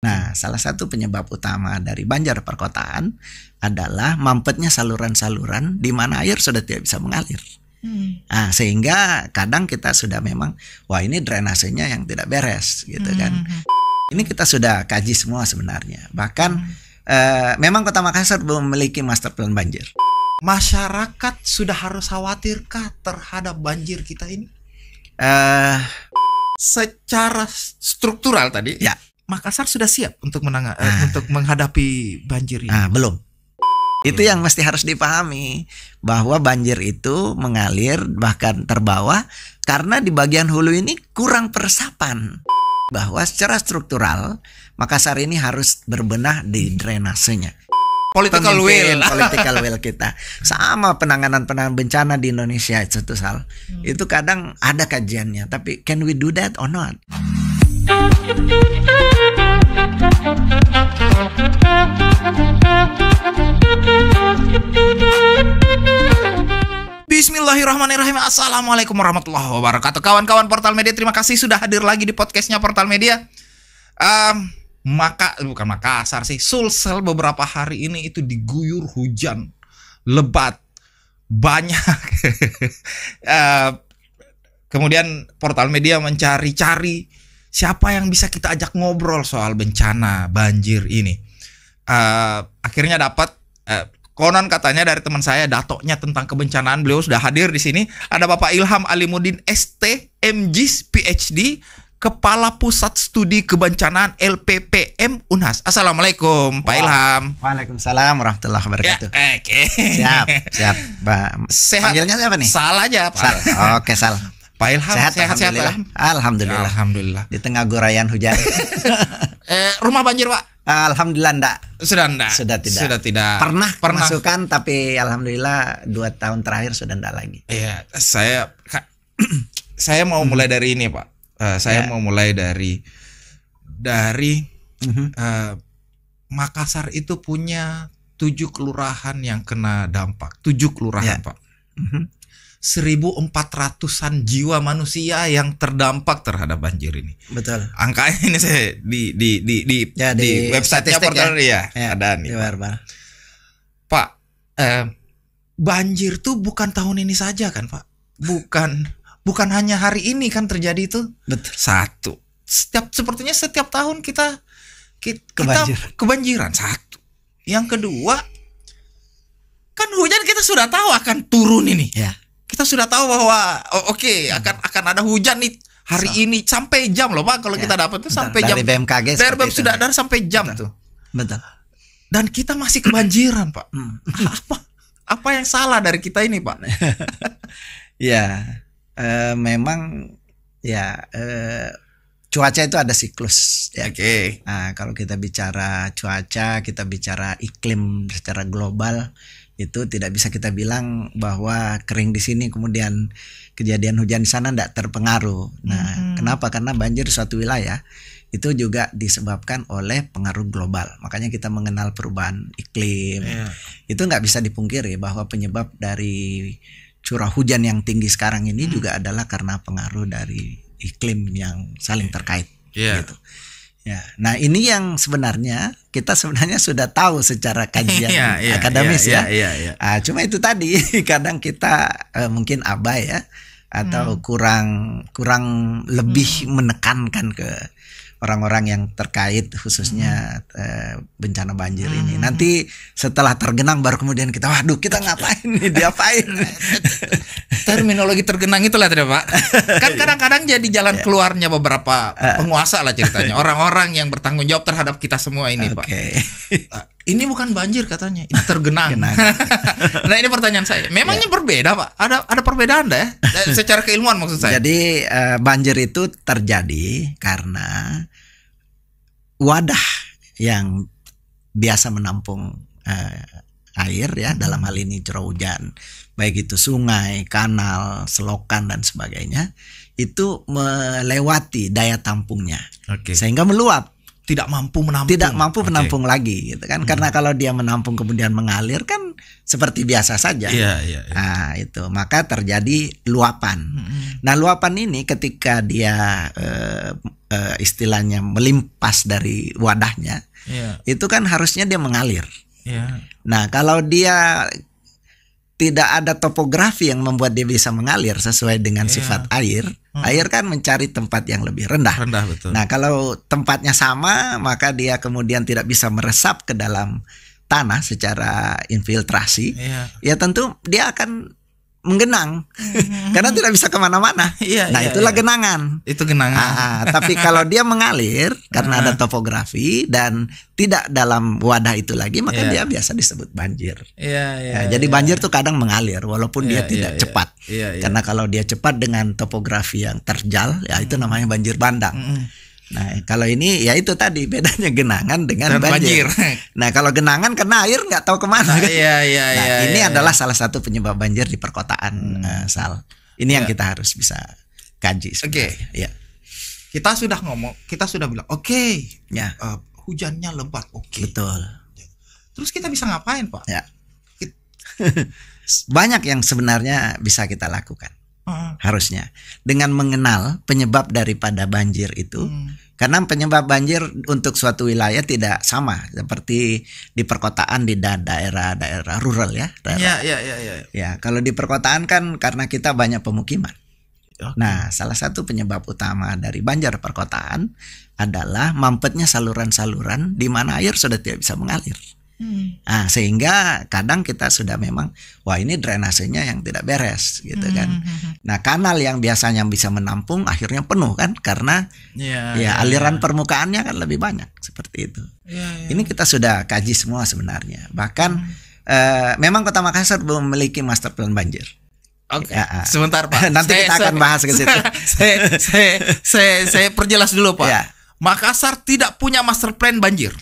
Nah, salah satu penyebab utama dari banjir perkotaan adalah mampetnya saluran-saluran di mana air sudah tidak bisa mengalir. Nah, sehingga kadang kita sudah memang, wah ini drainasenya yang tidak beres gitu kan. Ini kita sudah kaji semua sebenarnya. Bahkan memang Kota Makassar belum memiliki master plan banjir. Masyarakat sudah harus khawatirkah terhadap banjir kita ini? Secara struktural tadi, ya, Makassar sudah siap untuk untuk menghadapi banjir ini. Belum. Itu yang mesti harus dipahami, bahwa banjir itu mengalir bahkan terbawa karena di bagian hulu ini kurang peresapan. Bahwa secara struktural Makassar ini harus berbenah di drainasenya. Political will kita. Sama penanganan bencana di Indonesia itu Sal. Itu kadang ada kajiannya, tapi can we do that or not? Bismillahirrahmanirrahim. Assalamualaikum warahmatullahi wabarakatuh. Kawan-kawan Portal Media, terima kasih sudah hadir lagi di podcastnya Portal Media. Bukan Makassar sih, Sulsel beberapa hari ini itu diguyur hujan lebat banyak. Kemudian Portal Media mencari-cari siapa yang bisa kita ajak ngobrol soal bencana banjir ini. Akhirnya dapat konon katanya dari teman saya, datoknya tentang kebencanaan. Beliau sudah hadir di sini. Ada Bapak Ilham Alimuddin ST, MJis, PhD, Kepala Pusat Studi Kebencanaan LPPM Unhas. Assalamualaikum Pak Ilham. Waalaikumsalam warahmatullahi wabarakatuh. Siap. Sehat. Panggilnya siapa nih? Sal aja Pak. Sal. Oke, Sal. Pak Ilham sehat-sehat. Alhamdulillah. Di tengah guraian hujan. Rumah banjir Pak? Alhamdulillah enggak. Sudah tidak. Pernah kemasukan, tapi alhamdulillah 2 tahun terakhir sudah enggak lagi. Iya, saya mau mulai dari ini Pak. Saya mau mulai dari Makassar itu punya 7 kelurahan yang kena dampak. 7 kelurahan Pak. 1.400-an jiwa manusia yang terdampak terhadap banjir ini. Betul. Angkanya ini saya di website-nya Portal ada nih. Pak, banjir tuh bukan tahun ini saja kan Pak? Bukan hanya hari ini kan terjadi itu. Betul. Satu. Sepertinya setiap tahun kita kebanjiran. Satu. Yang kedua, kan hujan kita sudah tahu akan turun ini. Ya. Kita sudah tahu bahwa akan ada hujan nih hari ini sampai jam loh Pak, kalau kita dapat tuh sampai jam. Dari BMKG sudah ada sampai jam tuh. Betul. Dan kita masih kebanjiran Pak. Apa yang salah dari kita ini Pak? Ya, memang cuaca itu ada siklus ya. Oke. Nah, kalau kita bicara cuaca, kita bicara iklim secara global, itu tidak bisa kita bilang bahwa kering di sini kemudian kejadian hujan di sana tidak terpengaruh. Nah, kenapa? Karena banjir di suatu wilayah itu juga disebabkan oleh pengaruh global. Makanya kita mengenal perubahan iklim. Itu nggak bisa dipungkiri bahwa penyebab dari curah hujan yang tinggi sekarang ini juga adalah karena pengaruh dari iklim yang saling terkait. Gitu. Ya, nah ini yang sebenarnya kita sudah tahu secara kajian akademis ya. Cuma itu tadi kadang kita mungkin abai ya, atau kurang lebih menekankan ke orang-orang yang terkait khususnya bencana banjir ini. Nanti setelah tergenang baru kemudian kita kita ngapain nih, diapain? Terminologi tergenang itulah tidak Pak. Kan kadang-kadang jadi jalan keluarnya beberapa penguasa lah ceritanya. Orang-orang yang bertanggung jawab terhadap kita semua ini Pak. Ini bukan banjir katanya, ini tergenang. Nah ini pertanyaan saya. Memangnya berbeda Pak? Ada perbedaan ya? Secara keilmuan maksud saya. Jadi banjir itu terjadi karena wadah yang biasa menampung air ya, dalam hal ini curah hujan, baik itu sungai, kanal, selokan dan sebagainya, itu melewati daya tampungnya, sehingga meluap tidak mampu menampung. Tidak mampu menampung lagi gitu kan. Karena kalau dia menampung kemudian mengalir kan seperti biasa saja. Iya. Nah, itu maka terjadi luapan. Nah, luapan ini ketika dia istilahnya melimpas dari wadahnya, itu kan harusnya dia mengalir. Nah, kalau dia tidak ada topografi yang membuat dia bisa mengalir sesuai dengan sifat air, air kan mencari tempat yang lebih rendah. Betul. Nah, kalau tempatnya sama, maka dia kemudian tidak bisa meresap ke dalam tanah secara infiltrasi. Ya tentu dia akan menggenang karena tidak bisa kemana-mana. Itulah genangan. Itu genangan. Tapi kalau dia mengalir karena ada topografi dan tidak dalam wadah itu lagi, maka dia biasa disebut banjir. Jadi banjir tuh kadang mengalir walaupun dia tidak cepat. Karena kalau dia cepat dengan topografi yang terjal, ya itu namanya banjir bandang. Nah, kalau ini ya itu tadi bedanya genangan dengan banjir. Nah, kalau genangan kena air nggak tahu kemana. Ini adalah salah satu penyebab banjir di perkotaan, Sal. Ini yang kita harus bisa kaji. Ya. Kita sudah bilang hujannya lebat. Betul. Terus kita bisa ngapain, Pak? Ya. Banyak yang sebenarnya bisa kita lakukan. Harusnya dengan mengenal penyebab daripada banjir itu, karena penyebab banjir untuk suatu wilayah tidak sama seperti di perkotaan di daerah-daerah rural ya. Ya, kalau di perkotaan kan karena kita banyak pemukiman. Nah, salah satu penyebab utama dari banjir perkotaan adalah mampetnya saluran-saluran di mana air sudah tidak bisa mengalir. Nah, sehingga kadang kita sudah memang wah ini drainasenya yang tidak beres gitu kan. Nah, kanal yang biasanya bisa menampung akhirnya penuh kan karena aliran permukaannya kan lebih banyak seperti itu. Ini kita sudah kaji semua sebenarnya. Bahkan memang Kota Makassar belum memiliki master plan banjir. Sebentar, Pak. Nanti kita akan bahas ke situ. Saya perjelas dulu, Pak. Makassar tidak punya master plan banjir.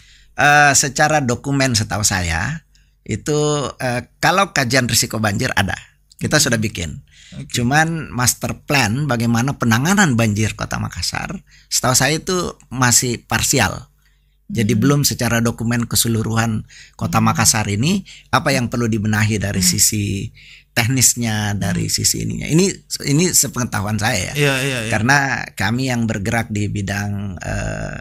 Secara dokumen setahu saya itu kalau kajian risiko banjir ada, kita sudah bikin. Cuman master plan bagaimana penanganan banjir Kota Makassar, setahu saya itu masih parsial. Jadi belum secara dokumen keseluruhan Kota Makassar ini apa yang perlu dibenahi dari sisi teknisnya, dari sisi ininya. Ini sepengetahuan saya ya. Karena kami yang bergerak di bidang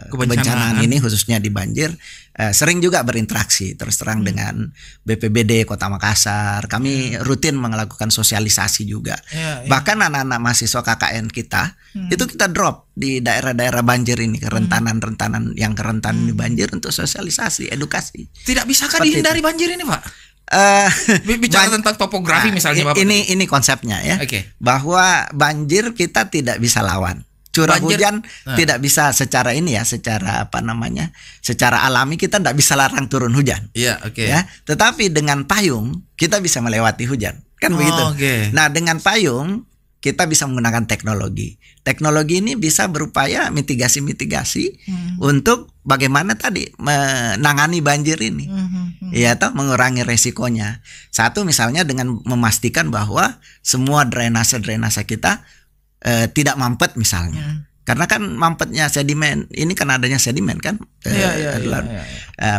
kebencanaan ini khususnya di banjir sering juga berinteraksi terus terang dengan BPBD Kota Makassar. Kami rutin melakukan sosialisasi juga. Bahkan anak-anak mahasiswa KKN kita itu kita drop di daerah-daerah banjir ini, kerentanan-rentanan yang rentan di banjir untuk sosialisasi, edukasi. Tidak bisakah dihindari banjir ini, Pak? Bicara tentang topografi misalnya, Bapak. Ini konsepnya ya. Bahwa banjir kita tidak bisa lawan. Curah hujan tidak bisa secara ini ya, secara secara alami kita tidak bisa larang turun hujan. Ya, tetapi dengan payung kita bisa melewati hujan. Kan begitu. Nah, dengan payung kita bisa menggunakan teknologi. Teknologi ini bisa berupaya mitigasi untuk bagaimana tadi menangani banjir ini. Ya, atau mengurangi resikonya. Satu misalnya dengan memastikan bahwa semua drainase kita tidak mampet misalnya. Karena kan mampetnya sedimen, ini kan adanya sedimen kan.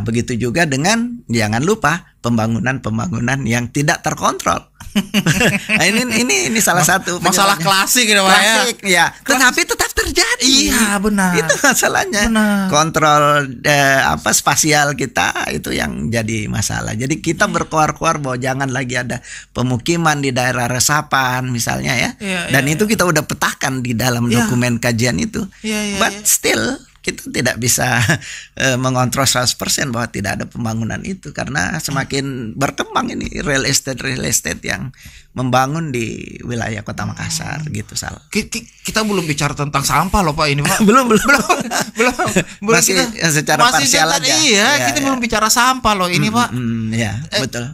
Begitu juga dengan jangan lupa pembangunan yang tidak terkontrol. Nah, ini salah satu masalah klasik gitu, klasik ya. Tetapi tetap terjadi. Iya, benar. Itu masalahnya. Kontrol spasial kita itu yang jadi masalah. Jadi kita berkoar-koar bahwa jangan lagi ada pemukiman di daerah resapan misalnya ya. Dan itu kita udah petakan di dalam dokumen kajian itu. But still kita tidak bisa mengontrol 100% bahwa tidak ada pembangunan itu karena semakin berkembang ini real estate yang membangun di wilayah Kota Makassar gitu, Sal. Kita belum bicara tentang sampah loh, Pak, ini, Pak. belum masih kita, secara parsial aja. Kita belum bicara sampah loh ini, Pak. Betul.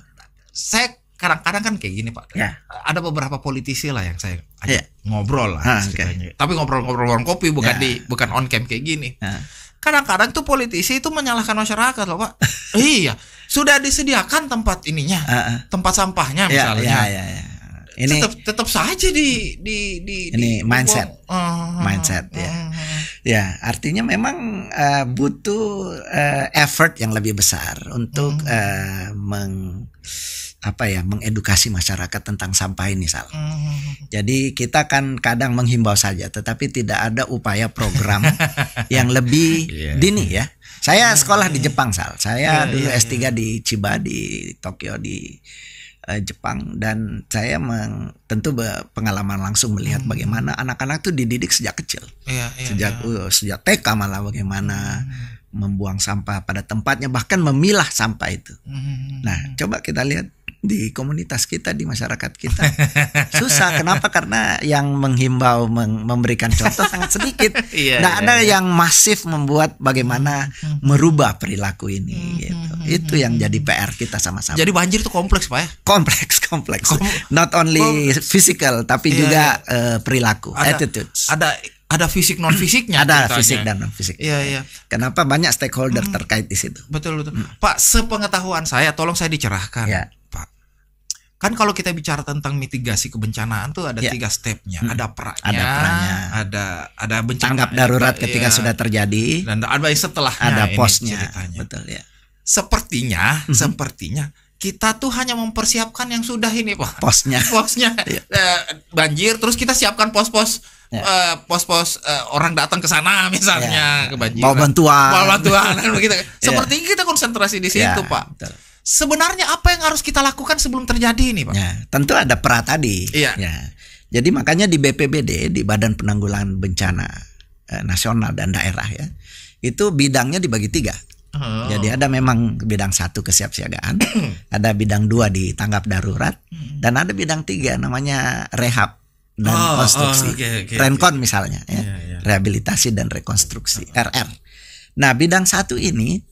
Saya kadang-kadang kan kayak gini, Pak. Ada beberapa politisi lah yang saya ajak ngobrol lah ceritanya. Tapi ngobrol-ngobrol warung kopi bukan on cam kayak gini. Kadang-kadang tuh politisi itu menyalahkan masyarakat loh, Pak. Iya, sudah disediakan tempat ininya, tempat sampahnya misalnya. Ini tetap saja di ini mindset. Mindset ya. Ya, artinya memang butuh effort yang lebih besar untuk mengedukasi masyarakat tentang sampah ini, Sal. Jadi kita kan kadang menghimbau saja, tetapi tidak ada upaya program yang lebih dini ya. Saya sekolah di Jepang, Sal. Saya dulu S3 di Chiba di Tokyo di Jepang, dan saya tentu pengalaman langsung melihat bagaimana anak-anak tuh dididik sejak kecil. Sejak TK malah bagaimana membuang sampah pada tempatnya, bahkan memilah sampah itu. Nah, coba kita lihat di komunitas kita, di masyarakat kita susah. Kenapa? Karena yang menghimbau, memberikan contoh sangat sedikit. Nggak ada yang masif membuat bagaimana merubah perilaku ini gitu. Itu yang jadi PR kita sama-sama. Jadi banjir itu kompleks, Pak ya? Kompleks. Not only physical tapi juga perilaku, attitudes. Ada fisik non fisiknya. Ada fisik dan non fisik. Iya. Kenapa banyak stakeholder terkait di situ? Betul. Pak, sepengetahuan saya, tolong saya dicerahkan. Pak, kan kalau kita bicara tentang mitigasi kebencanaan tuh ada 3 stepnya. Ada pranya, ada bencana, tanggap darurat ketika sudah terjadi, dan ada setelahnya, ada posnya. Betul ya. Sepertinya kita tuh hanya mempersiapkan yang sudah ini, Pak. Posnya. Banjir, terus kita siapkan pos-pos orang datang ke sana misalnya kebanjiran. Bawa bantuan kan begitu. Sepertinya kita konsentrasi di situ, Pak. Betul. Sebenarnya apa yang harus kita lakukan sebelum terjadi ini, Pak? Tentu ada pra tadi. Ya. Jadi makanya di BPBD, di Badan Penanggulangan Bencana Nasional dan Daerah ya, itu bidangnya dibagi 3. Jadi ada memang bidang 1 kesiapsiagaan, ada bidang 2 di tanggap darurat, dan ada bidang 3 namanya rehab dan konstruksi. Renkon misalnya ya. Rehabilitasi dan rekonstruksi, RR. Nah, bidang 1 ini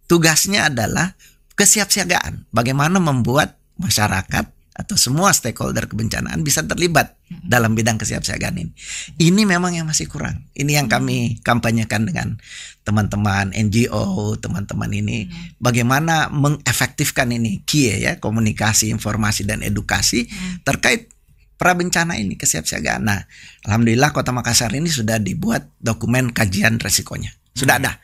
tugasnya adalah kesiapsiagaan, bagaimana membuat masyarakat atau semua stakeholder kebencanaan bisa terlibat dalam bidang kesiapsiagaan ini. Ini memang yang masih kurang. Ini yang kami kampanyekan dengan teman-teman NGO, teman-teman ini, bagaimana mengefektifkan ini ya, komunikasi, informasi dan edukasi terkait prabencana ini, kesiapsiagaan. Nah, alhamdulillah Kota Makassar ini sudah dibuat dokumen kajian resikonya. Sudah ada.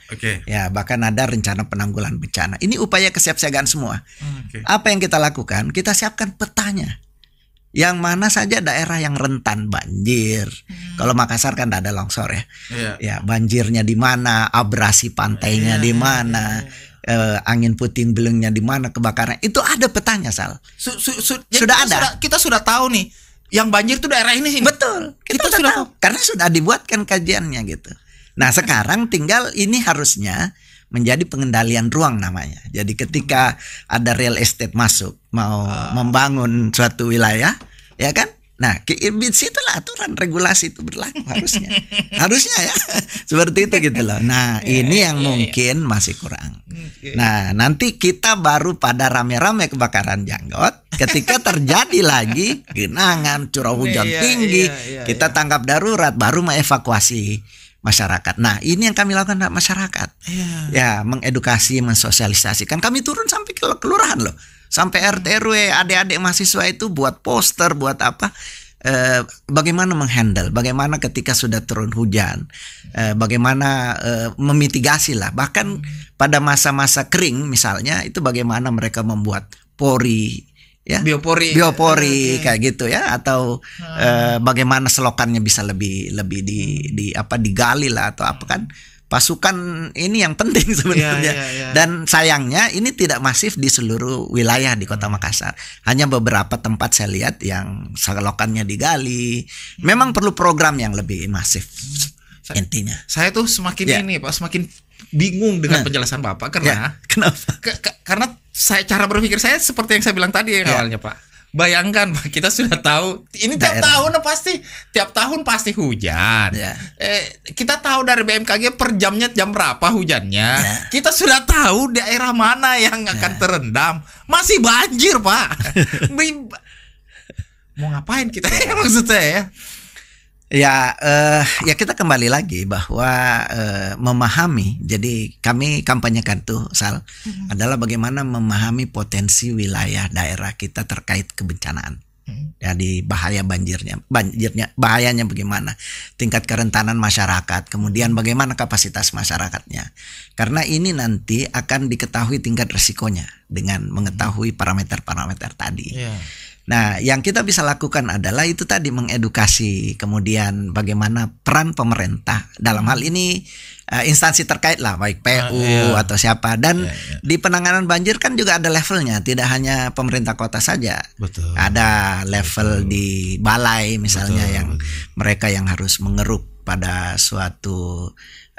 Ya, bahkan ada rencana penanggulangan bencana. Ini upaya kesiapsiagaan semua. Apa yang kita lakukan? Kita siapkan petanya. Yang mana saja daerah yang rentan banjir. Kalau Makassar kan tidak ada longsor ya. Ya, banjirnya di mana, abrasi pantainya di mana, angin puting beliungnya di mana, kebakaran. Itu ada petanya, Sal. Sudah ada. Kita sudah tahu nih, yang banjir itu daerah ini sih. Betul. Kita sudah tahu. Karena sudah dibuatkan kajiannya gitu. Nah, sekarang tinggal ini harusnya menjadi pengendalian ruang namanya. Jadi ketika ada real estate masuk mau membangun suatu wilayah, ya kan? Nah, situlah aturan regulasi itu berlaku harusnya. Harusnya ya. Seperti itu gitu loh. Nah, ini yang mungkin masih kurang. Nah, nanti kita baru pada rame-rame kebakaran janggot ketika terjadi lagi genangan, curah hujan tinggi, kita tanggap darurat, baru mengevakuasi masyarakat. Nah, ini yang kami lakukan masyarakat. Ya, mengedukasi, mensosialisasikan. Kami turun sampai ke kelurahan loh. Sampai RT RW, adik-adik mahasiswa itu buat poster, buat apa? Bagaimana menghandle, bagaimana ketika sudah turun hujan, bagaimana memitigasi lah. Bahkan pada masa-masa kering misalnya, itu bagaimana mereka membuat pori, ya, biopori kayak gitu ya, atau bagaimana selokannya bisa lebih digali lah atau apa, kan pasukan ini yang penting sebenarnya. Dan sayangnya ini tidak masif di seluruh wilayah di Kota Makassar. Hanya beberapa tempat saya lihat yang selokannya digali. Memang perlu program yang lebih masif intinya. Saya tuh semakin ini Pak, semakin bingung dengan penjelasan Bapak karena kenapa? Karena cara berpikir saya seperti yang saya bilang tadi awalnya, Pak. Bayangkan, Pak, kita sudah tahu ini tiap tahun pasti hujan. Kita tahu dari BMKG per jamnya jam berapa hujannya. Kita sudah tahu daerah mana yang akan terendam. Masih banjir, Pak. Mau ngapain kita? Maksud saya ya. Ya kita kembali lagi bahwa memahami. Jadi kami kampanyekan tuh, Sal, adalah bagaimana memahami potensi wilayah daerah kita terkait kebencanaan. Jadi bahaya banjirnya, bahayanya bagaimana, tingkat kerentanan masyarakat, kemudian bagaimana kapasitas masyarakatnya. Karena ini nanti akan diketahui tingkat resikonya dengan mengetahui parameter-parameter tadi. Nah, yang kita bisa lakukan adalah itu tadi, mengedukasi, kemudian bagaimana peran pemerintah dalam hal ini, instansi terkait lah, baik PU atau siapa. Dan di penanganan banjir kan juga ada levelnya, tidak hanya pemerintah kota saja. Betul. Ada level di balai misalnya, yang mereka yang harus mengeruk pada suatu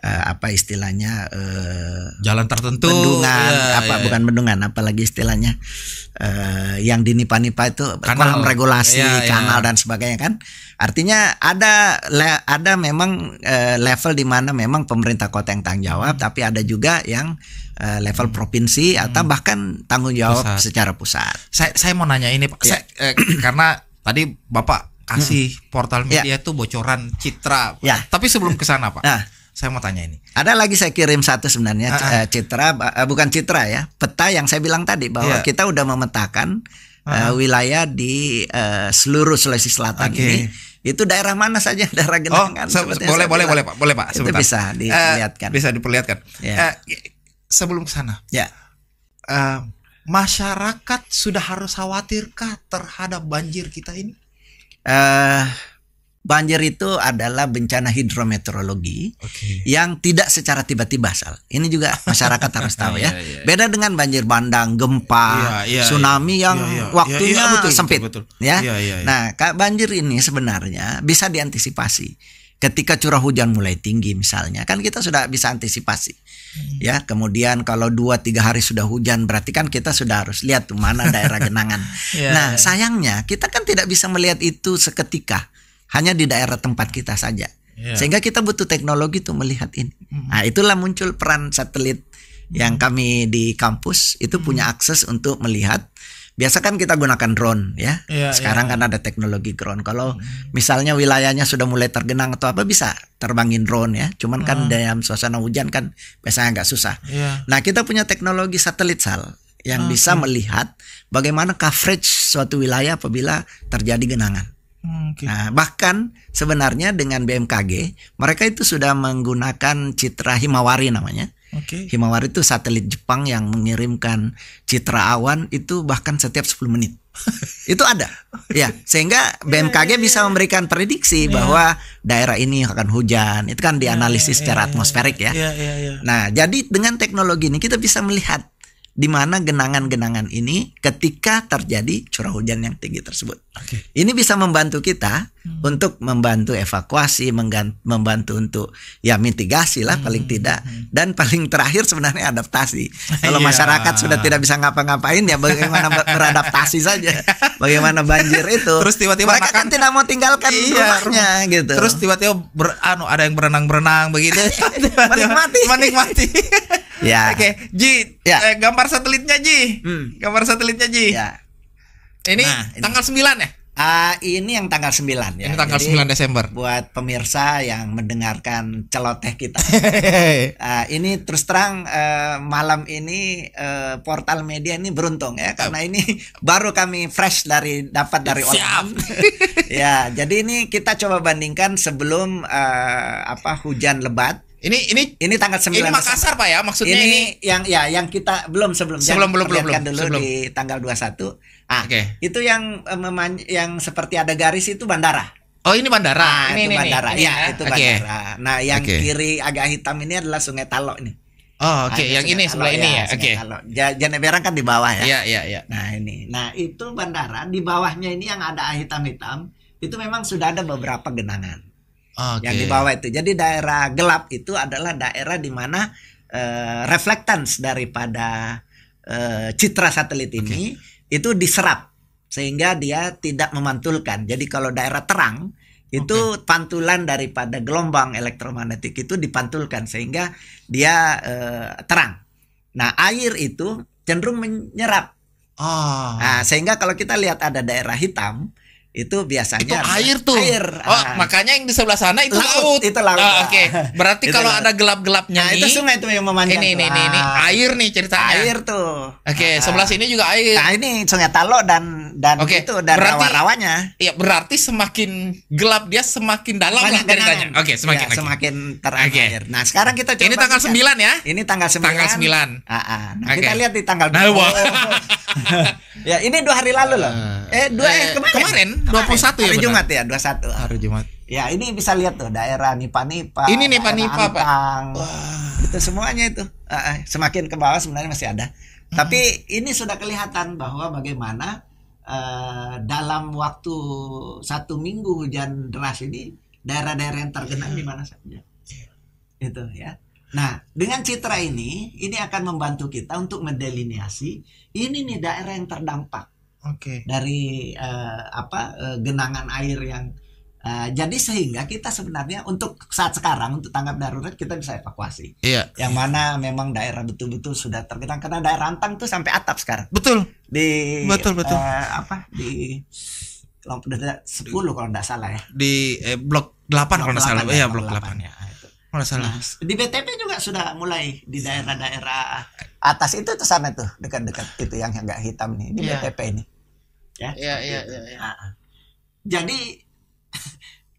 apa istilahnya, jalan tertentu, bendungan, bukan bendungan, apalagi istilahnya yang di nipa-nipa itu kolam regulasi, kanal dan sebagainya kan. Artinya ada memang level di mana memang pemerintah kota yang tanggung jawab, tapi ada juga yang level provinsi atau bahkan tanggung jawab pusat. Secara pusat. Saya mau nanya ini Pak, karena tadi Bapak kasih portal media itu bocoran citra, tapi sebelum ke sana Pak, saya mau tanya ini. Ada lagi saya kirim satu sebenarnya citra, bukan citra ya, peta yang saya bilang tadi bahwa kita udah memetakan wilayah di seluruh Sulawesi Selatan ini. Itu daerah mana saja daerah genangan. Boleh Pak. Itu bisa dilihatkan. Bisa diperlihatkan. Sebelum ke sana. Masyarakat sudah harus khawatirkah terhadap banjir kita ini? Banjir itu adalah bencana hidrometeorologi yang tidak secara tiba-tiba, Sal. Ini juga masyarakat harus tahu ya. Beda dengan banjir bandang, gempa, tsunami yang waktunya sempit. Betul. Nah, banjir ini sebenarnya bisa diantisipasi. Ketika curah hujan mulai tinggi misalnya, kan kita sudah bisa antisipasi. Ya, kemudian kalau 2-3 hari sudah hujan, berarti kan kita sudah harus lihat tuh mana daerah genangan. Nah, sayangnya kita kan tidak bisa melihat itu seketika. Hanya di daerah tempat kita saja, sehingga kita butuh teknologi untuk melihat ini. Nah, itulah muncul peran satelit yang kami di kampus itu punya akses untuk melihat. Biasa kan kita gunakan drone ya. Sekarang kan ada teknologi drone. Kalau misalnya wilayahnya sudah mulai tergenang atau apa, bisa terbangin drone ya. Cuman kan dalam suasana hujan kan biasanya agak susah. Nah, kita punya teknologi satelit, Sal, yang bisa melihat bagaimana coverage suatu wilayah apabila terjadi genangan. Nah, bahkan sebenarnya dengan BMKG mereka itu sudah menggunakan citra Himawari namanya. Himawari itu satelit Jepang yang mengirimkan citra awan itu bahkan setiap 10 menit. Itu ada. Ya, sehingga BMKG bisa memberikan prediksi bahwa daerah ini akan hujan. Itu kan dianalisis secara atmosferik ya. Nah, jadi dengan teknologi ini kita bisa melihat di mana genangan-genangan ini ketika terjadi curah hujan yang tinggi tersebut. Ini bisa membantu kita untuk membantu evakuasi, membantu untuk ya mitigasi lah paling tidak, dan paling terakhir sebenarnya adaptasi. Kalau masyarakat sudah tidak bisa ngapa-ngapain, ya bagaimana beradaptasi saja. Bagaimana banjir itu. Terus tiba-tiba mereka kan tidak mau tinggalkan rumahnya gitu. Terus tiba-tiba ada yang berenang-berenang begitu. Menikmati. Ya. Ji, gambar satelitnya Ji. Gambar satelitnya Ji. Ini tanggal 9 ya? Ini yang tanggal 9 ya. Ini tanggal 9 Desember. Buat pemirsa yang mendengarkan celoteh kita. Ini terus terang malam ini portal media ini beruntung ya, karena ini baru kami fresh dapat dari online. Ya, jadi ini kita coba bandingkan sebelum hujan lebat. Ini tanggal 9. Ini Makassar Pak ya, maksudnya ini yang kita belum belum di tanggal 21. Itu yang seperti ada garis itu bandara. Oh, ini bandara. Ini bandara. Itu bandara. Nah, yang kiri agak hitam ini adalah Sungai Talo ini. Oh, yang ini sebelah ini ya. Janeberang kan di bawah ya. Iya. Nah, ini. Nah, itu bandara, di bawahnya ini yang ada hitam-hitam, itu memang sudah ada beberapa genangan. Yang di bawah itu. Jadi daerah gelap itu adalah daerah di mana reflektans daripada citra satelit ini itu diserap sehingga dia tidak memantulkan. Jadi kalau daerah terang itu pantulan daripada gelombang elektromagnetik itu dipantulkan sehingga dia terang. Nah, air itu cenderung menyerap. Nah, sehingga kalau kita lihat ada daerah hitam, itu biasanya Itu air tuh. Air. Oh, makanya yang di sebelah sana itu laut. Itu laut. Oke. Berarti Itu kalau laut. ada gelap-gelapnya nih. itu sungai tuh yang memanjang. Ini air nih ceritanya. Air tuh. Oke, sebelah sini juga air. Nah, ini Sungai Talo dan Oke, itu dan berarti- rawa-rawanya. Iya, berarti semakin gelap dia semakin dalam lah Banyak ceritanya. genangan. Oke, semakin. Ya, oke. semakin terang Oke. air. Nah, sekarang kita coba Ini tanggal 9 ya? Ini tanggal 9. Tanggal 9. Nah, Oke. kita lihat di tanggal Nah, wah. Ya, ini 2 hari lalu loh. Kemarin 21 ya, Hari benar? Jumat ya, 21. Hari Jumat. Ya, ini bisa lihat tuh daerah Nipa-Nipa. Ini daerah Nipa-Nipa, Pak. Antang. Itu semuanya itu. Semakin ke bawah sebenarnya masih ada. Tapi ini sudah kelihatan bahwa bagaimana dalam waktu 1 minggu hujan deras ini daerah-daerah yang tergenang di mana saja. Itu ya. Nah, dengan citra ini akan membantu kita untuk mendelineasi ini nih daerah yang terdampak Oke. dari genangan air yang jadi sehingga kita sebenarnya untuk saat sekarang untuk tanggap darurat kita bisa evakuasi. Iya. Yang mana memang daerah betul-betul sudah tergenang karena daerah Antang tuh sampai atap sekarang. Betul. Betul. Betul. Di kelompok 10 kalau enggak salah ya. Di blok 8 kalau nggak salah. Iya, blok 8 8 ya. ya. Itu. Kalau nggak salah. Nah, di BTP juga sudah mulai di daerah-daerah atas itu tuh sana tuh dekat-dekat itu yang agak hitam nih di Iya. BTP ini. Ya. Iya. Jadi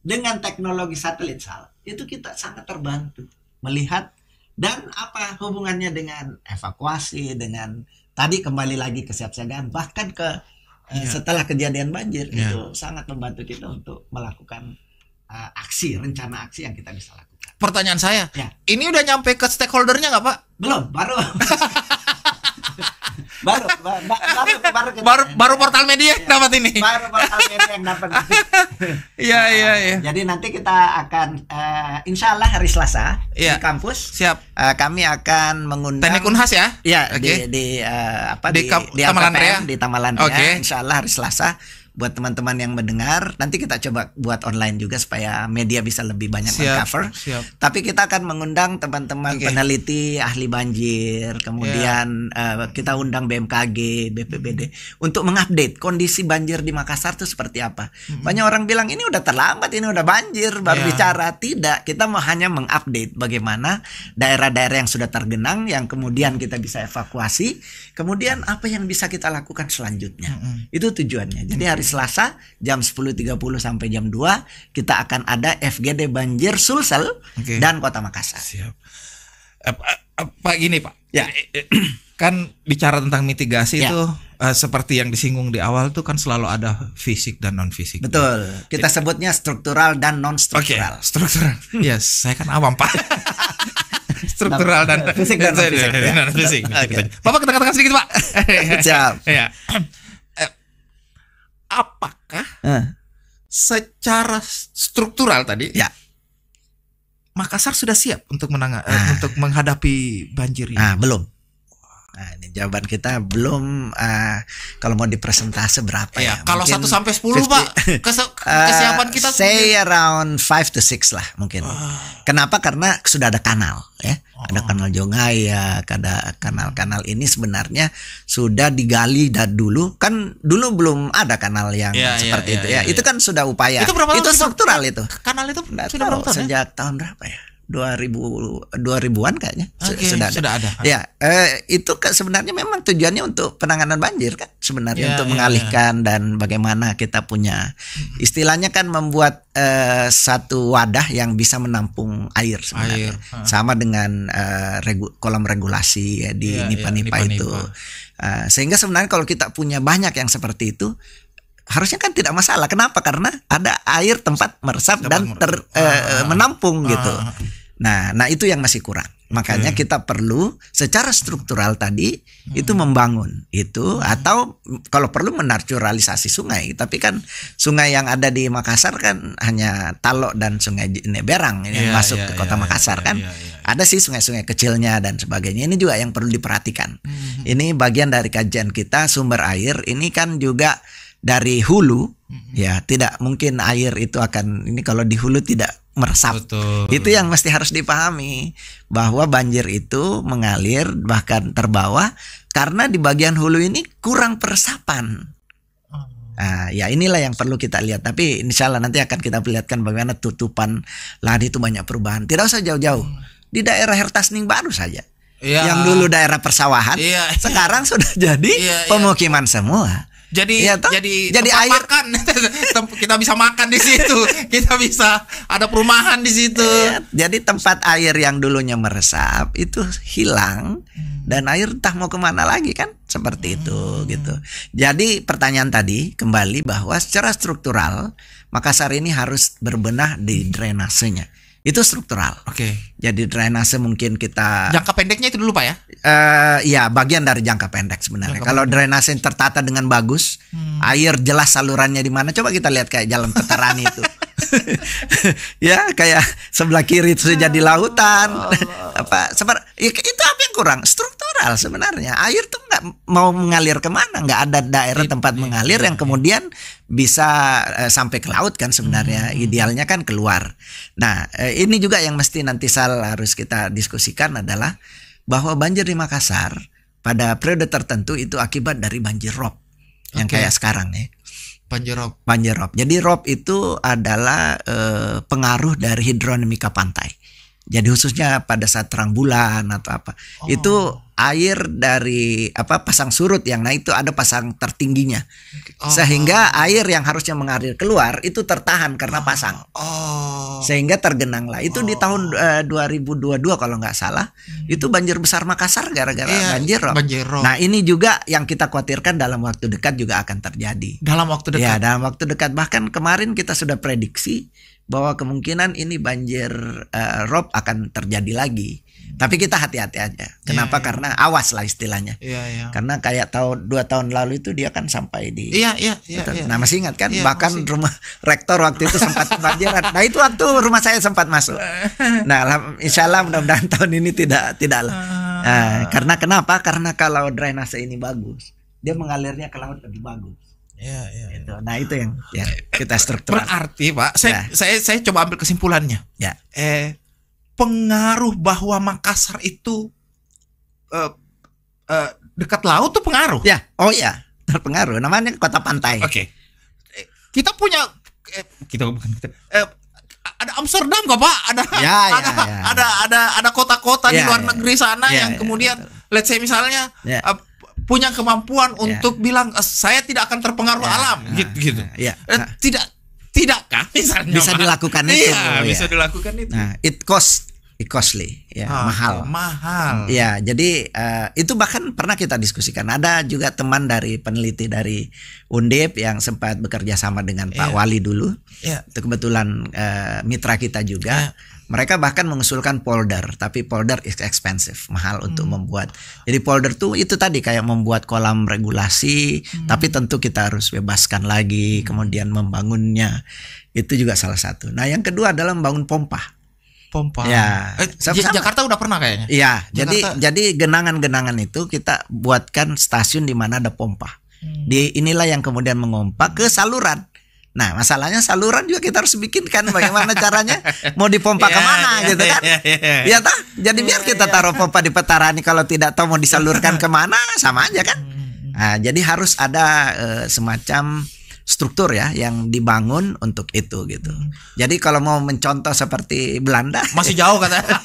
dengan teknologi satelit Sal itu kita sangat terbantu melihat dan apa hubungannya dengan evakuasi dengan tadi kembali lagi kesiapsiagaan bahkan ke setelah kejadian banjir itu sangat membantu kita untuk melakukan rencana aksi yang kita bisa lakukan. Pertanyaan saya, Ya. ini udah nyampe ke stakeholdernya nggak, Pak? Belum, baru Baru portal media yang dapat ini. Baru portal media yang dapat. Iya. Jadi nanti kita akan insya Allah hari Selasa Iya. di kampus. Siap. Kami akan mengundang Teknik Unhas ya? Ya, Oke. di Taman Lantrea? Di Taman Lantrea. Oke. Insya Allah hari Selasa buat teman-teman yang mendengar. Nanti kita coba buat online juga supaya media bisa lebih banyak cover. Siap. Tapi kita akan mengundang teman-teman Oke. peneliti, ahli banjir, kemudian kita undang BMKG, BPBD untuk mengupdate kondisi banjir di Makassar itu seperti apa. Banyak orang bilang ini udah terlambat, ini udah banjir, baru Iya. bicara. Tidak, kita mau hanya mengupdate bagaimana daerah-daerah yang sudah tergenang yang kemudian kita bisa evakuasi, kemudian apa yang bisa kita lakukan selanjutnya. Itu tujuannya. Jadi hari Selasa jam 10.30 sampai jam 2 kita akan ada FGD Banjir Sulsel Oke. dan Kota Makassar. Siap. Pak gini, Pak. Ya. Kan bicara tentang mitigasi Ya. itu seperti yang disinggung di awal tuh kan selalu ada fisik dan non fisik. Betul. Kita sebutnya struktural dan non Oke, struktural. struktural. Yes, saya kan awam, Pak. Struktural dan Fisik dan non-fisik, ya. non-fisik. Oke. Bapak kita katakan sedikit, Pak. Siap. Ya. Apakah secara struktural tadi Ya. Makassar sudah siap untuk untuk menghadapi banjir ini? Belum. Nah, ini jawaban kita belum. Kalau mau dipresentase berapa Ya, ya? kalau Mungkin 1 sampai 10 Pak, kesiapan kita say around 5 to 6 lah mungkin. Kenapa? Karena sudah ada kanal ya. Ada kanal Jongaya, ada kanal-kanal ini sebenarnya sudah digali dari dulu. Kan dulu belum ada kanal yang seperti itu ya. Itu kan sudah upaya. Itu berapa tahun struktural itu. Kanal itu Nggak sudah tahu, berapa tahun ya? sejak tahun berapa ya? 2000-an kayaknya. Oke, sudah ada. Ya, itu sebenarnya memang tujuannya untuk penanganan banjir kan sebenarnya untuk mengalihkan dan bagaimana kita punya istilahnya kan membuat satu wadah yang bisa menampung air sebenarnya. Sama dengan kolam regulasi ya, di Nipa-Nipa itu. Sehingga sebenarnya kalau kita punya banyak yang seperti itu harusnya kan tidak masalah. Kenapa? Karena ada air tempat meresap dan menampung gitu. Nah itu yang masih kurang. Makanya kita perlu secara struktural tadi itu membangun itu atau kalau perlu menaturalisasi sungai. Tapi kan sungai yang ada di Makassar kan hanya Talo dan Sungai Berang yang masuk ke Kota Makassar kan. Ada sih sungai-sungai kecilnya dan sebagainya. Ini juga yang perlu diperhatikan. Ini bagian dari kajian kita sumber air. Ini kan juga dari hulu ya, tidak mungkin air itu akan ini kalau di hulu tidak meresap. Betul. Itu yang mesti harus dipahami bahwa banjir itu mengalir bahkan terbawa karena di bagian hulu ini kurang peresapan. Ya inilah yang perlu kita lihat. Tapi insya Allah nanti akan kita perlihatkan bagaimana tutupan lahan itu banyak perubahan. Tidak usah jauh-jauh. Di daerah Hertasning baru saja. Yang dulu daerah persawahan, sekarang sudah jadi pemukiman semua. Jadi air makan. Kita bisa makan di situ. Kita bisa ada perumahan di situ. Jadi tempat air yang dulunya meresap itu hilang dan air entah mau kemana lagi kan, seperti itu gitu. Jadi pertanyaan tadi kembali bahwa secara struktural Makassar ini harus berbenah di drainasenya. Itu struktural. Oke. Jadi drainase mungkin kita jangka pendeknya itu dulu Pak ya? Ya bagian dari jangka pendek sebenarnya. Kalau drainase tertata dengan bagus, air jelas salurannya di mana. Coba kita lihat kayak Jalan Petarani itu. Ya kayak sebelah kiri itu jadi lautan. Itu apa yang kurang? Struktural sebenarnya. Air tuh nggak mau mengalir kemana, nggak ada daerah tempat mengalir yang kemudian bisa sampai ke laut kan sebenarnya. Idealnya kan keluar. Nah ini juga yang mesti nanti harus kita diskusikan adalah bahwa banjir di Makassar pada periode tertentu itu akibat dari banjir rob yang kayak sekarang ya. Banjir rob. Jadi rob itu adalah pengaruh dari hidrodinamika pantai. Jadi khususnya pada saat terang bulan atau apa, itu air dari pasang surut yang itu ada pasang tertingginya, sehingga air yang harusnya mengalir keluar itu tertahan karena pasang, sehingga tergenanglah. Itu di tahun 2022 kalau nggak salah, itu banjir besar Makassar gara-gara banjir rob. Nah ini juga yang kita khawatirkan dalam waktu dekat juga akan terjadi. Dalam waktu dekat. Ya dalam waktu dekat, bahkan kemarin kita sudah prediksi bahwa kemungkinan ini banjir rob akan terjadi lagi. Tapi kita hati-hati aja. Kenapa? Karena awas lah istilahnya. Karena kayak 2 tahun lalu itu dia kan sampai di. Nah masih ingat kan? Bahkan rumah rektor waktu itu sempat kebanjiran. Nah itu waktu rumah saya sempat masuk. Nah insya Allah mudah-mudahan tahun ini tidak. Karena kenapa? Karena kalau drainase ini bagus, dia mengalirnya ke laut lebih bagus. Itu. Nah itu yang kita struktural. Berarti Pak, saya coba ambil kesimpulannya. Ya. Pengaruh bahwa Makassar itu dekat laut tuh pengaruh. Ya. Oh ya, terpengaruh. Namanya kota pantai. Oke. Kita punya ada Amsterdam kok Pak, ada kota-kota di luar negeri sana yang kemudian let's say misalnya punya kemampuan untuk bilang saya tidak akan terpengaruh alam gitu. Tidakkah misalnya bisa dilakukan itu? Bisa dilakukan itu. Nah, costly mahal. Ya, jadi itu bahkan pernah kita diskusikan. Ada juga teman dari peneliti dari Undip yang sempat bekerja sama dengan Pak Wali dulu. Itu kebetulan mitra kita juga. Mereka bahkan mengusulkan polder, tapi polder is expensive, mahal untuk membuat. Jadi polder tuh itu tadi kayak membuat kolam regulasi, tapi tentu kita harus bebaskan lagi, kemudian membangunnya. Itu juga salah satu. Nah, yang kedua adalah membangun pompa. Ya, Jakarta udah pernah kayaknya. Iya, jadi genangan-genangan itu kita buatkan stasiun di mana ada pompa. Inilah yang kemudian mengompa ke saluran. Nah masalahnya saluran juga kita harus bikinkan bagaimana caranya mau dipompa kemana gitu kan. Ya toh. Jadi biar kita taruh pompa di Petarani, kalau tidak tahu mau disalurkan kemana sama aja kan. Nah, jadi harus ada semacam struktur ya yang dibangun untuk itu gitu. Jadi kalau mau mencontoh seperti Belanda masih jauh katanya.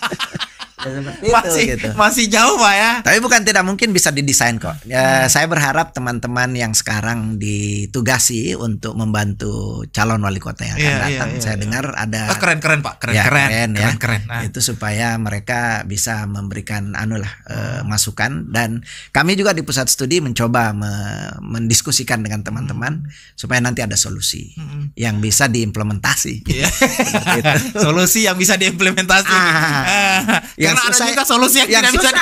Masih jauh Pak ya. Tapi bukan tidak mungkin bisa didesain kok. Saya berharap teman-teman yang sekarang ditugasi untuk membantu calon wali kota yang akan datang. Saya dengar ada keren Pak, keren. Nah. Itu supaya mereka bisa memberikan masukan, dan kami juga di pusat studi mencoba mendiskusikan dengan teman-teman supaya nanti ada solusi yang bisa diimplementasi. Solusi yang bisa diimplementasi. Karena ada juga solusi yang tidak bisa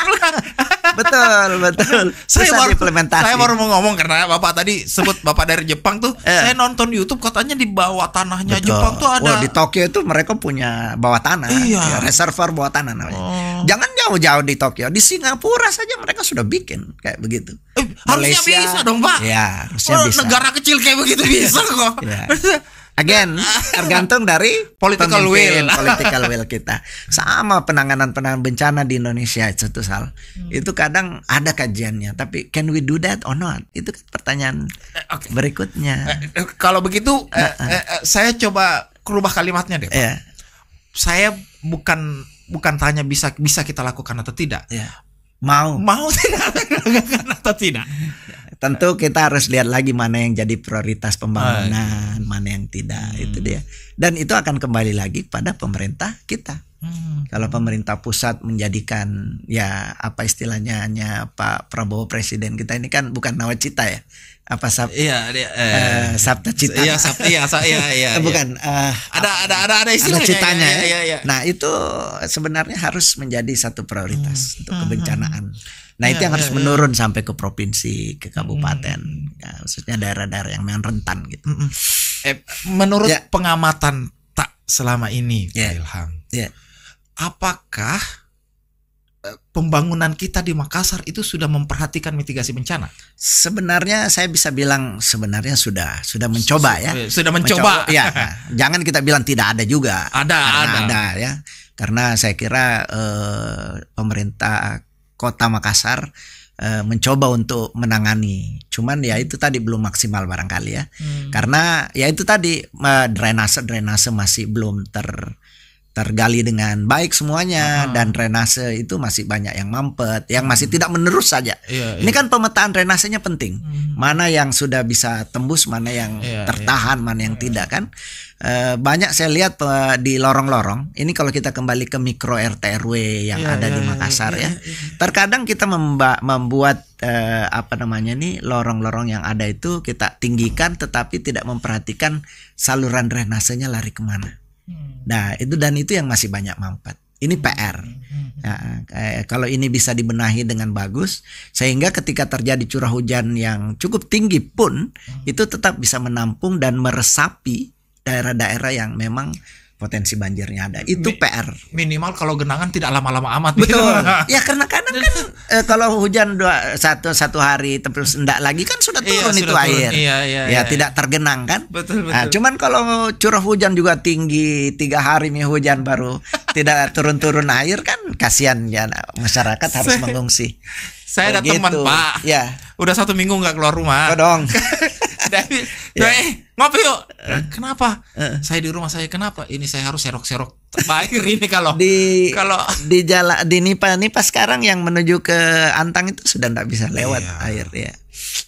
betul. Saya baru mau ngomong karena Bapak tadi sebut Bapak dari Jepang tuh. Saya nonton YouTube katanya di bawah tanahnya Jepang tuh ada. Di Tokyo itu mereka punya bawah tanah, reservoir bawah tanah namanya. Jangan jauh-jauh di Tokyo, di Singapura saja mereka sudah bikin kayak begitu. Harusnya bisa dong Pak. Ya, harusnya bisa. Negara kecil kayak begitu bisa kok. Again, tergantung dari Political will. political will kita. Sama penanganan bencana di Indonesia itu Sal. Itu kadang ada kajiannya, tapi can we do that or not? Itu kan pertanyaan berikutnya. Kalau begitu, saya coba rubah kalimatnya deh, Pak. Ya, Saya bukan tanya bisa kita lakukan atau tidak. ya. Mau. Tidak lakukan atau tidak. Tentu kita harus lihat lagi mana yang jadi prioritas pembangunan, mana yang tidak, itu dia. Dan itu akan kembali lagi pada pemerintah kita. Kalau pemerintah pusat menjadikan ya apa istilahnya hanya Pak Prabowo presiden kita ini kan bukan nawacita ya. Apa sabta cita. Iya. Bukan Ada istilahnya. Citanya. Iya. Nah, itu sebenarnya harus menjadi satu prioritas untuk kebencanaan. Nah, itu yang harus menurun sampai ke provinsi, ke kabupaten, ya, khususnya daerah-daerah yang memang rentan gitu. Menurut pengamatan tak selama ini, Pak Ya. Ilham, Ya. apakah pembangunan kita di Makassar itu sudah memperhatikan mitigasi bencana? Sebenarnya saya bisa bilang sebenarnya sudah mencoba ya. Sudah mencoba. Ya, jangan kita bilang tidak ada juga. Ada. Ada ya. Karena saya kira pemerintah Kota Makassar mencoba untuk menangani. Cuman ya itu tadi belum maksimal barangkali ya. Karena ya itu tadi drainase masih belum tergali dengan baik semuanya, dan drainase itu masih banyak yang mampet, yang masih tidak menerus saja. Ini kan pemetaan drainasenya penting. Mana yang sudah bisa tembus, mana yang tertahan, mana yang tidak kan. Banyak saya lihat di lorong-lorong. Ini kalau kita kembali ke mikro RT RW yang ada di Makassar ya. Terkadang kita membuat lorong-lorong yang ada itu kita tinggikan, tetapi tidak memperhatikan saluran drainasenya lari kemana. Nah, itu yang masih banyak mampet. Ini PR. Ya, kalau ini bisa dibenahi dengan bagus, sehingga ketika terjadi curah hujan yang cukup tinggi pun itu tetap bisa menampung dan meresapi daerah-daerah yang memang potensi banjirnya ada. Itu PR. Minimal kalau genangan tidak lama-lama amat. Betul. Ya karena kadang kan kalau hujan satu hari terus enggak lagi kan sudah turun itu air. Iya. Tidak tergenang kan. Betul. Nah, cuman kalau curah hujan juga tinggi 3 hari nih hujan baru tidak turun air kan kasihan ya, masyarakat harus mengungsi. Saya ada teman Pak. Ya. Udah 1 minggu nggak keluar rumah. Oh, dong. Ngopi yuk. Kenapa? Saya di rumah saya. Kenapa? Ini saya harus serok-serok air ini kalau di jalan di Nipa sekarang yang menuju ke Antang itu sudah tidak bisa lewat air ya.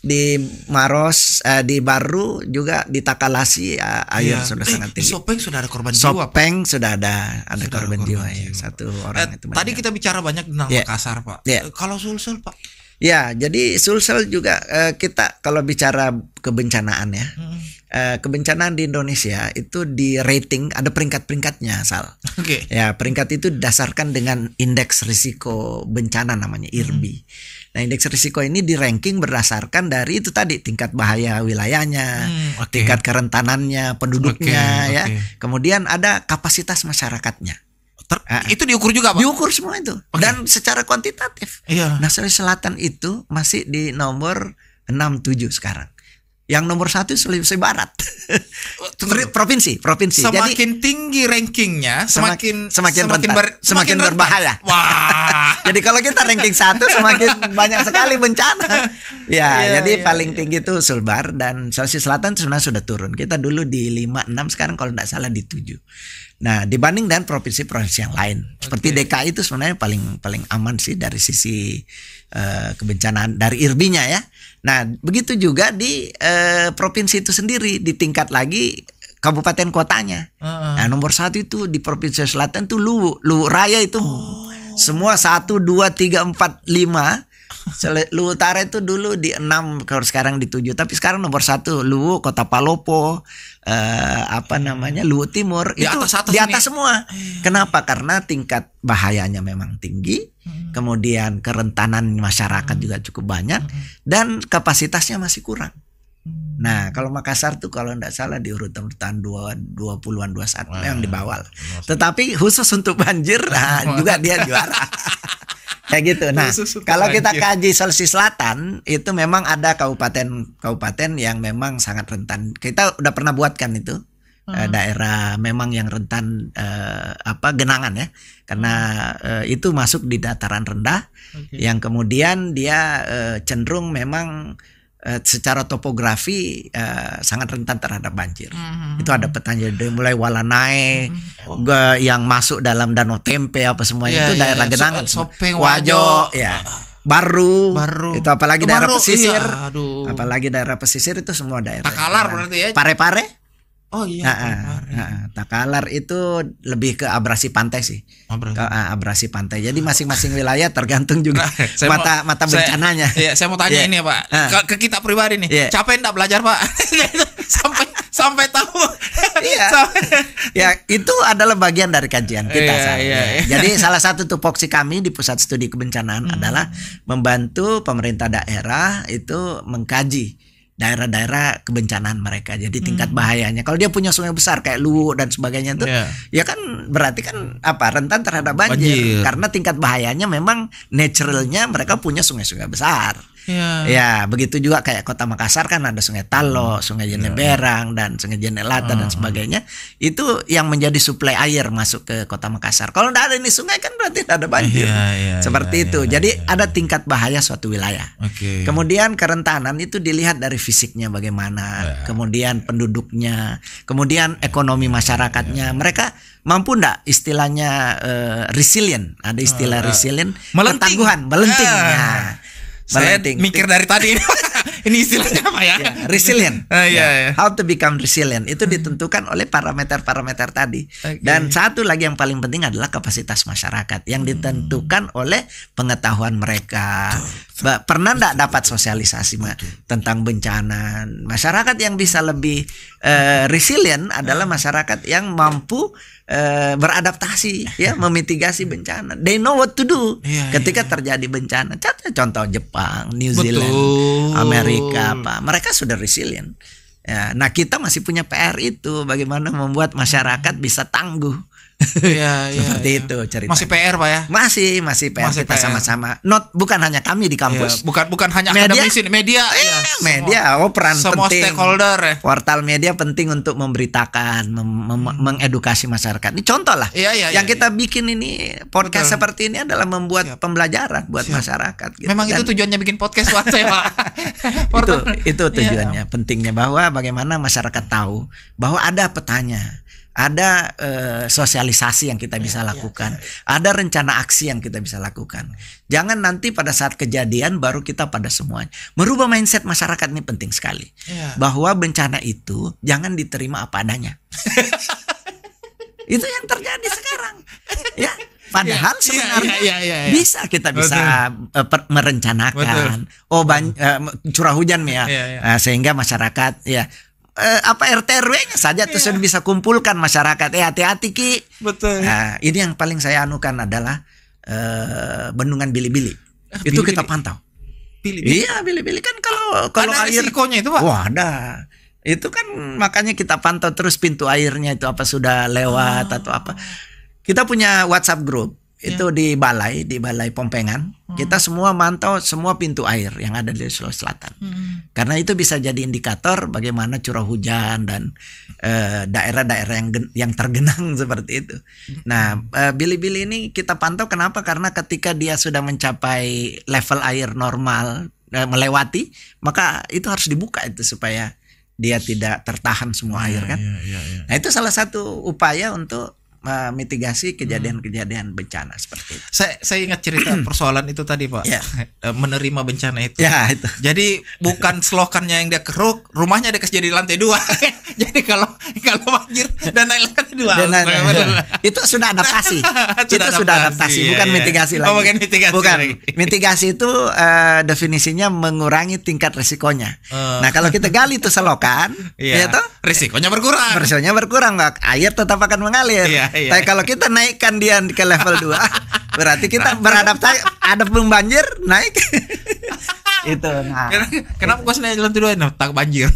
Di Maros, di Baru juga di Takalasi air sudah sangat tinggi. Di Sopeng sudah ada korban jiwa. Sopeng sudah ada korban jiwa ya. 1 orang itu. Tadi kita bicara banyak tentang Makassar Pak. Kalau Sulsel Pak. Ya, jadi Sulsel juga kita kalau bicara kebencanaan ya. Kebencanaan di Indonesia itu di rating ada peringkat-peringkatnya, Sal. Oke. Ya, peringkat itu didasarkan dengan indeks risiko bencana namanya IRBI. Nah, indeks risiko ini di ranking berdasarkan dari itu tadi tingkat bahaya wilayahnya, tingkat kerentanannya, penduduknya ya. Kemudian ada kapasitas masyarakatnya. Itu diukur juga Pak? Diukur semua itu. Dan secara kuantitatif. Nah, Sulawesi Selatan itu masih di nomor 67 sekarang. Yang nomor 1 Sulawesi Barat. Provinsi. Semakin tinggi rankingnya, semakin berbahaya. Wah. Jadi kalau kita ranking 1 semakin banyak sekali bencana. Jadi paling tinggi itu Sulbar, dan Sulawesi Selatan sebenarnya sudah turun. Kita dulu di 5-6, sekarang kalau tidak salah di 7. Nah, dibanding dengan provinsi-provinsi yang lain, seperti DKI itu sebenarnya paling aman sih dari sisi kebencanaan dari IRBI-nya ya. Nah, begitu juga di provinsi itu sendiri, di tingkat lagi kabupaten kotanya. Nah, nomor 1 itu di Provinsi Selatan itu Luwu Raya itu. Semua 1, 2, 3, 4, 5. Luwu Utara itu dulu di 6, kalau sekarang di 7. Tapi sekarang nomor 1 Luwu, Kota Palopo, Luwu Timur di itu atas di atas semua. Kenapa? Karena tingkat bahayanya memang tinggi, kemudian kerentanan masyarakat juga cukup banyak, dan kapasitasnya masih kurang. Nah, kalau Makassar tuh kalau tidak salah di urutan 20-an 21 yang di bawah. Tetapi khusus untuk banjir juga dia juara. Kayak gitu. Nah, kalau kita kaji Sulawesi Selatan itu memang ada kabupaten yang memang sangat rentan. Kita udah pernah buatkan itu daerah memang yang rentan genangan ya, karena itu masuk di dataran rendah, yang kemudian dia cenderung memang secara topografi sangat rentan terhadap banjir. Itu ada petanya dari mulai Walanai, yang masuk dalam Danau Tempe apa semuanya itu daerah genangan. Sopeng, Wajo, ya. Baru. Itu apalagi daerah pesisir. Iya, apalagi daerah pesisir itu semua daerah. Takalar berarti ya. Pare-pare. Oh iya. Takalar itu lebih ke abrasi pantai sih. Abrasi pantai. Jadi masing-masing wilayah tergantung juga mata bencananya. Iya, saya mau tanya ini ya, Pak. Ke kita pribadi nih. Capek enggak belajar, Pak? sampai tahu. Iya. Ya, itu adalah bagian dari kajian kita. Jadi salah satu tupoksi kami di Pusat Studi Kebencanaan adalah membantu pemerintah daerah itu mengkaji daerah-daerah kebencanaan mereka. Jadi tingkat bahayanya. Kalau dia punya sungai besar kayak Luwu dan sebagainya itu, ya kan berarti kan rentan terhadap banjir. Karena tingkat bahayanya memang naturalnya mereka punya sungai-sungai besar. Ya, begitu juga kayak Kota Makassar kan ada Sungai Talo, Sungai Jeneberang dan Sungai Jenelata dan sebagainya. Itu yang menjadi suplai air masuk ke Kota Makassar. Kalau tidak ada ini sungai kan berarti tidak ada banjir. Seperti itu. Jadi ada tingkat bahaya suatu wilayah. Kemudian kerentanan itu dilihat dari fisiknya bagaimana, kemudian penduduknya, kemudian ekonomi masyarakatnya. Mereka mampu enggak istilahnya resilient. Ada istilah resilient, ketangguhan, melenting. Saya mikir dari tadi ini istilahnya apa ya? Resilient. How to become resilient itu ditentukan oleh parameter-parameter tadi. Dan satu lagi yang paling penting adalah kapasitas masyarakat yang ditentukan oleh pengetahuan mereka. Pernah enggak dapat sosialisasi tentang bencana? Masyarakat yang bisa lebih resilient adalah masyarakat yang mampu beradaptasi, ya, memitigasi bencana. They know what to do ketika terjadi bencana. Contoh Jepang, New Zealand, Amerika, mereka sudah resilient. Ya, nah kita masih punya PR itu, bagaimana membuat masyarakat bisa tangguh. Seperti itu ceritanya. Masih PR, Pak ya? Masih PR kita sama-sama. Bukan hanya kami di kampus. Bukan hanya akademisi, media. Media, peran semua penting. Stakeholder. Portal media penting untuk memberitakan, mengedukasi masyarakat. Ini contoh lah. Yang kita bikin ini podcast seperti ini adalah membuat pembelajaran buat masyarakat. Gitu. Memang itu tujuannya bikin podcast, Pak. Itu tujuannya. Pentingnya bahwa bagaimana masyarakat tahu bahwa ada petanya. Ada sosialisasi yang kita bisa lakukan, ada rencana aksi yang kita bisa lakukan. Jangan nanti pada saat kejadian baru kita pada semuanya. Merubah mindset masyarakat ini penting sekali. Bahwa bencana itu jangan diterima apa adanya. Itu yang terjadi sekarang. Ya, padahal sebenarnya bisa kita merencanakan. Curah hujan sehingga masyarakat RT RW-nya saja tuh sudah bisa kumpulkan masyarakat. Hati-hati Ki. Betul. Nah, ini yang paling saya anukan adalah bendungan Bili-Bili. Itu kita pantau. Bili-Bili. Iya, Bili-Bili kan kalau ada air risikonya itu, Pak. Wah, ada. Itu kan makanya kita pantau terus pintu airnya itu apa sudah lewat atau apa. Kita punya WhatsApp group. Itu di balai Pompengan. Kita semua mantau semua pintu air yang ada di Sulawesi Selatan. Karena itu bisa jadi indikator bagaimana curah hujan dan daerah-daerah yang tergenang seperti itu. Nah, Bili-Bili ini kita pantau kenapa? Karena ketika dia sudah mencapai level air normal, melewati, maka itu harus dibuka itu supaya dia tidak tertahan semua air kan. Nah, itu salah satu upaya untuk mitigasi kejadian-kejadian bencana seperti itu. Saya ingat cerita persoalan itu tadi, Pak. Menerima bencana itu. Itu. Jadi bukan slogannya yang dia keruk, rumahnya dia kasih jadi lantai 2. Jadi kalau banjir dan naik lantai 2. Itu sudah adaptasi. Sudah adaptasi, bukan mitigasi lagi. Bukan mitigasi. Bukan. Mitigasi itu definisinya mengurangi tingkat resikonya. Nah, kalau kita gali itu selokan, risikonya berkurang. Risikonya berkurang, air tetap akan mengalir. Tapi kalau kita naikkan dia ke level 2, berarti kita beradaptasi, ada banjir naik. Itu. Nah. Kenapa kok naik jalan 2 tak banjir?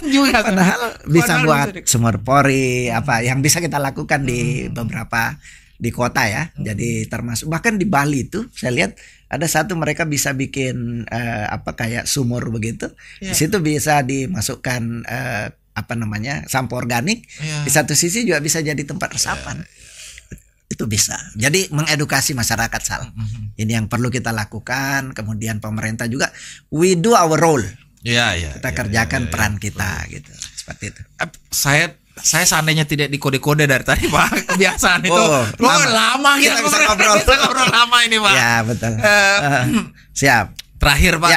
Juga padahal bisa buat sumur pori apa yang bisa kita lakukan di beberapa di kota ya. Jadi termasuk bahkan di Bali itu saya lihat ada satu mereka bisa bikin kayak sumur begitu. Di situ bisa dimasukkan sampah organik, di satu sisi juga bisa jadi tempat resapan. Itu bisa. Jadi mengedukasi masyarakat Sal. Ini yang perlu kita lakukan. Kemudian pemerintah juga, we do our role. Kita kerjakan peran kita gitu. Seperti itu. Saya seandainya tidak dikode-kode dari tadi Pak, kebiasaan itu. Lama kita bisa ngobrol. Kita ngobrol lama ini Pak. Ya betul. Siap. Terakhir Pak.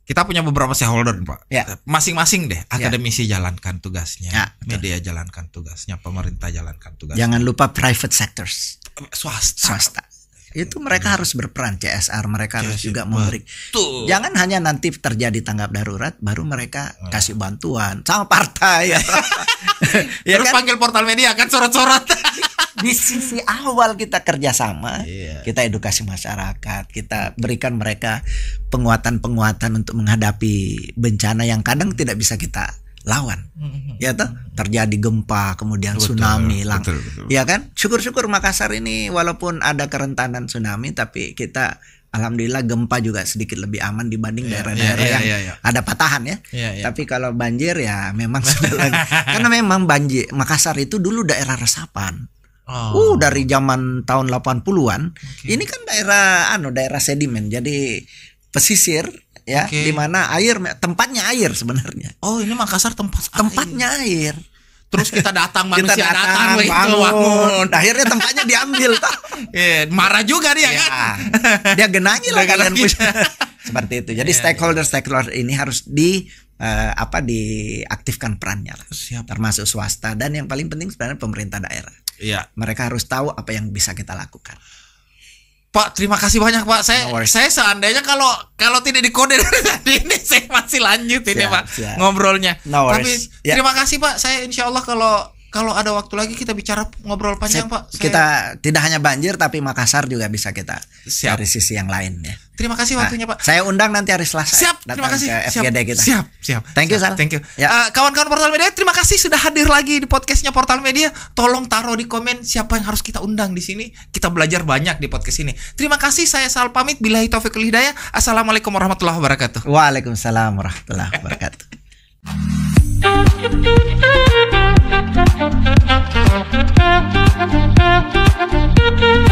Kita punya beberapa shareholder Pak. Masing-masing deh akademisi jalankan tugasnya, media jalankan tugasnya, pemerintah jalankan tugasnya. Jangan lupa private sectors. Swasta. Itu mereka harus berperan, CSR mereka harus juga memberi. Jangan hanya nanti terjadi tanggap darurat baru mereka kasih bantuan sama partai ya. Terus panggil portal media kan sorot-sorot. Di sisi awal kita kerjasama, kita edukasi masyarakat, kita berikan mereka penguatan-penguatan untuk menghadapi bencana yang kadang tidak bisa kita lawan. Ya toh, terjadi gempa, kemudian tsunami, betul. Ya kan? Syukur-syukur Makassar ini walaupun ada kerentanan tsunami, tapi kita alhamdulillah gempa juga sedikit lebih aman dibanding daerah-daerah yang ada patahan ya. Tapi kalau banjir ya memang sudah lagi. Karena memang banjir Makassar itu dulu daerah resapan. Dari zaman tahun 80-an. Ini kan daerah sedimen. Jadi pesisir ya, di mana tempatnya air sebenarnya. Ini Makassar tempatnya air. Terus kita datang, manusia datang bangun. Akhirnya tempatnya diambil. Marah juga dia kan. Dia genangi lah kalian punya. Seperti itu. Jadi stakeholder ini harus diaktifkan perannya lah. Termasuk swasta dan yang paling penting sebenarnya pemerintah daerah. Mereka harus tahu apa yang bisa kita lakukan. Pak, terima kasih banyak Pak. Saya seandainya kalau tidak dikode dari tadi ini saya masih lanjut ini Pak ngobrolnya. Tapi terima kasih Pak. Saya insya Allah kalau ada waktu lagi kita bicara ngobrol panjang Pak. Kita tidak hanya banjir tapi Makassar juga bisa kita dari sisi yang lain ya. Terima kasih waktunya Pak. Saya undang nanti hari Selasa. Siap, terima kasih. Ke FGD kita. Siap. Thank you Sal. Thank you. Kawan-kawan Portal Media, terima kasih sudah hadir lagi di podcastnya Portal Media. Tolong taruh di komen siapa yang harus kita undang di sini. Kita belajar banyak di podcast ini. Terima kasih, saya Sal pamit. Billahi taufiq wal hidayah. Assalamualaikum warahmatullahi wabarakatuh. Waalaikumsalam warahmatullahi wabarakatuh. Thank you.